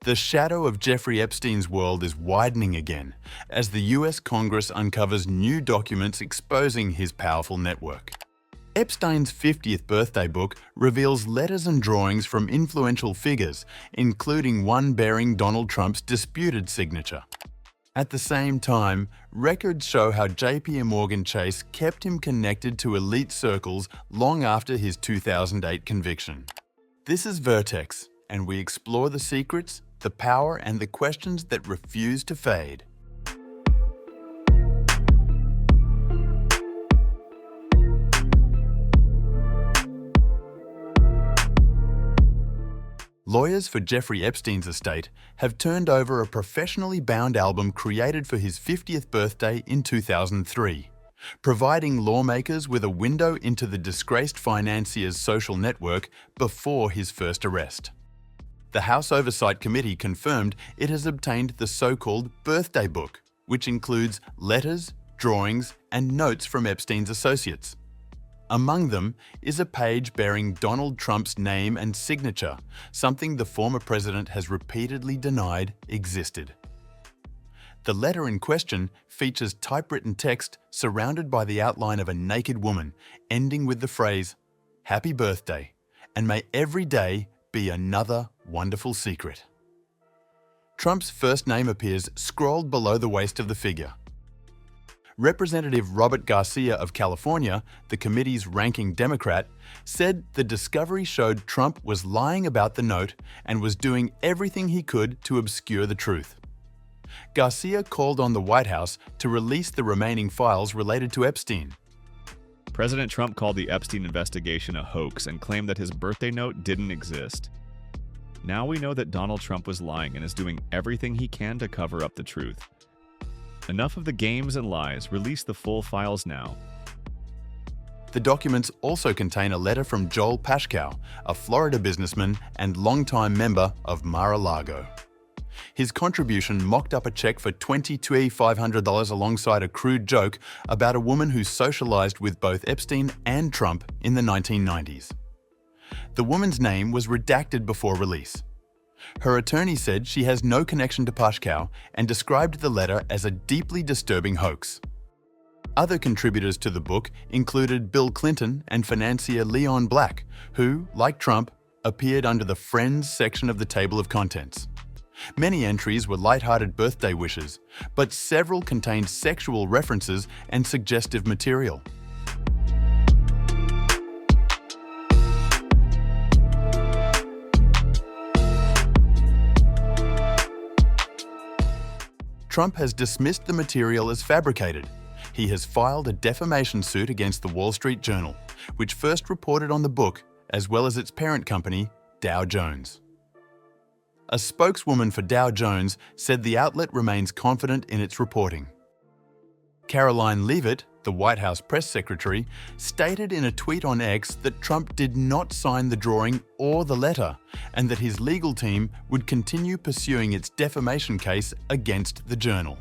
The shadow of Jeffrey Epstein's world is widening again as the US Congress uncovers new documents exposing his powerful network. Epstein's 50th birthday book reveals letters and drawings from influential figures, including one bearing Donald Trump's disputed signature. At the same time, records show how JPMorgan Chase kept him connected to elite circles long after his 2008 conviction. This is VERTEX, and we explore the secrets, the power, and the questions that refuse to fade. Lawyers for Jeffrey Epstein's estate have turned over a professionally bound album created for his 50th birthday in 2003, providing lawmakers with a window into the disgraced financier's social network before his first arrest. The House Oversight Committee confirmed it has obtained the so-called birthday book, which includes letters, drawings, and notes from Epstein's associates. Among them is a page bearing Donald Trump's name and signature, something the former president has repeatedly denied existed. The letter in question features typewritten text surrounded by the outline of a naked woman, ending with the phrase, "Happy birthday, and may every day be another wonderful secret." Trump's first name appears scrawled below the waist of the figure. Representative Robert Garcia of California, the committee's ranking Democrat, said the discovery showed Trump was lying about the note and was doing everything he could to obscure the truth. Garcia called on the White House to release the remaining files related to Epstein. President Trump called the Epstein investigation a hoax and claimed that his birthday note didn't exist. Now we know that Donald Trump was lying and is doing everything he can to cover up the truth. Enough of the games and lies. Release the full files now. The documents also contain a letter from Joel Paschkow, a Florida businessman and longtime member of Mar-a-Lago. His contribution mocked up a check for $2,500 alongside a crude joke about a woman who socialized with both Epstein and Trump in the 1990s. The woman's name was redacted before release. Her attorney said she has no connection to Paschkow and described the letter as a deeply disturbing hoax. Other contributors to the book included Bill Clinton and financier Leon Black, who, like Trump, appeared under the Friends section of the table of contents. Many entries were light-hearted birthday wishes, but several contained sexual references and suggestive material. Trump has dismissed the material as fabricated. He has filed a defamation suit against the Wall Street Journal, which first reported on the book, as well as its parent company, Dow Jones. A spokeswoman for Dow Jones said the outlet remains confident in its reporting. Caroline Leavitt, the White House press secretary, stated in a tweet on X that Trump did not sign the drawing or the letter, and that his legal team would continue pursuing its defamation case against the Journal.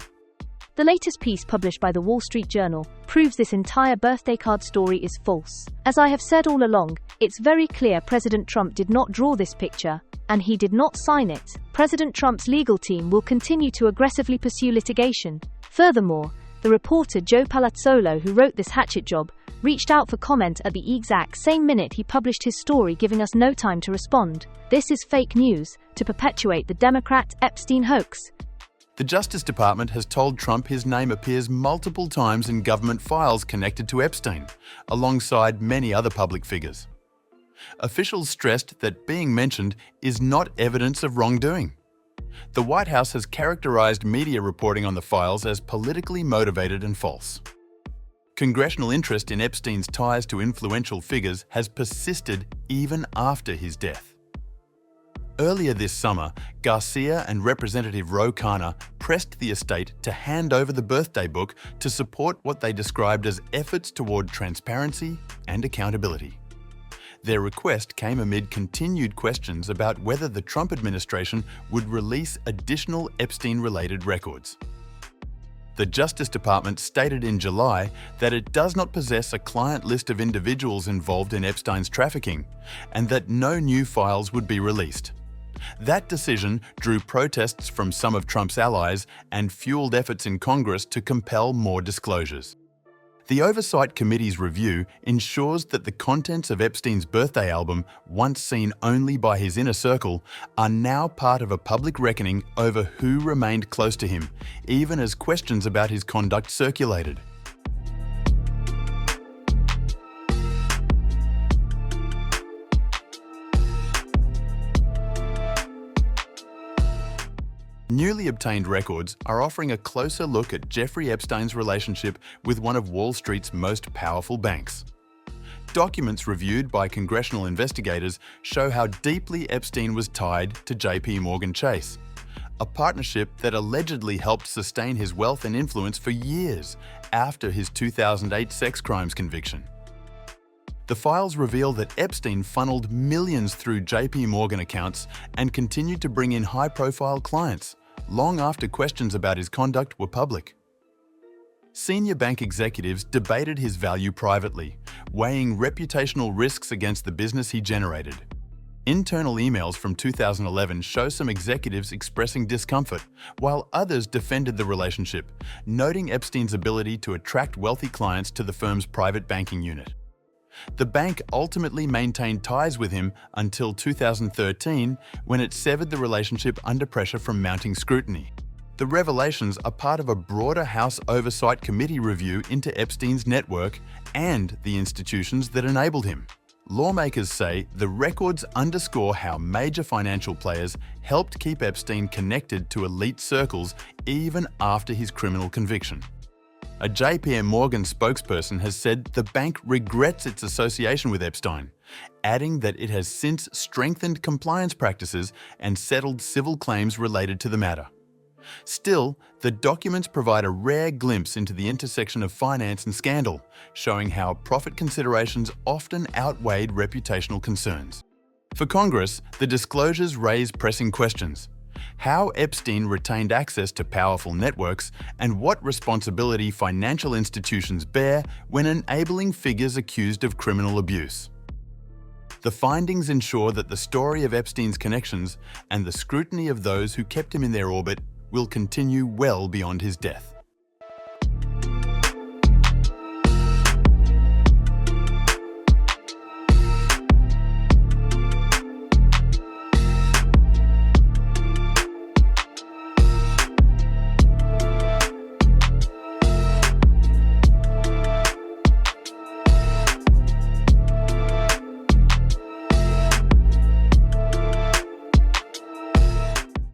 The latest piece published by the Wall Street Journal proves this entire birthday card story is false. As I have said all along, it's very clear President Trump did not draw this picture, and he did not sign it. President Trump's legal team will continue to aggressively pursue litigation. Furthermore, the reporter Joe Palazzolo, who wrote this hatchet job, reached out for comment at the exact same minute he published his story, giving us no time to respond. This is fake news to perpetuate the Democrat Epstein hoax. The Justice Department has told Trump his name appears multiple times in government files connected to Epstein, alongside many other public figures. Officials stressed that being mentioned is not evidence of wrongdoing. The White House has characterized media reporting on the files as politically motivated and false. Congressional interest in Epstein's ties to influential figures has persisted even after his death. Earlier this summer, Garcia and Representative Ro Khanna pressed the estate to hand over the birthday book to support what they described as efforts toward transparency and accountability. Their request came amid continued questions about whether the Trump administration would release additional Epstein-related records. The Justice Department stated in July that it does not possess a client list of individuals involved in Epstein's trafficking, and that no new files would be released. That decision drew protests from some of Trump's allies and fueled efforts in Congress to compel more disclosures. The Oversight Committee's review ensures that the contents of Epstein's birthday album, once seen only by his inner circle, are now part of a public reckoning over who remained close to him, even as questions about his conduct circulated. Newly obtained records are offering a closer look at Jeffrey Epstein's relationship with one of Wall Street's most powerful banks. Documents reviewed by congressional investigators show how deeply Epstein was tied to JPMorgan Chase, a partnership that allegedly helped sustain his wealth and influence for years after his 2008 sex crimes conviction. The files reveal that Epstein funneled millions through JPMorgan accounts and continued to bring in high-profile clients, long after questions about his conduct were public. Senior bank executives debated his value privately, weighing reputational risks against the business he generated. Internal emails from 2011 show some executives expressing discomfort, while others defended the relationship, noting Epstein's ability to attract wealthy clients to the firm's private banking unit. The bank ultimately maintained ties with him until 2013, when it severed the relationship under pressure from mounting scrutiny. The revelations are part of a broader House Oversight Committee review into Epstein's network and the institutions that enabled him. Lawmakers say the records underscore how major financial players helped keep Epstein connected to elite circles even after his criminal conviction. A JPMorgan spokesperson has said the bank regrets its association with Epstein, adding that it has since strengthened compliance practices and settled civil claims related to the matter. Still, the documents provide a rare glimpse into the intersection of finance and scandal, showing how profit considerations often outweighed reputational concerns. For Congress, the disclosures raise pressing questions: how Epstein retained access to powerful networks, and what responsibility financial institutions bear when enabling figures accused of criminal abuse. The findings ensure that the story of Epstein's connections and the scrutiny of those who kept him in their orbit will continue well beyond his death.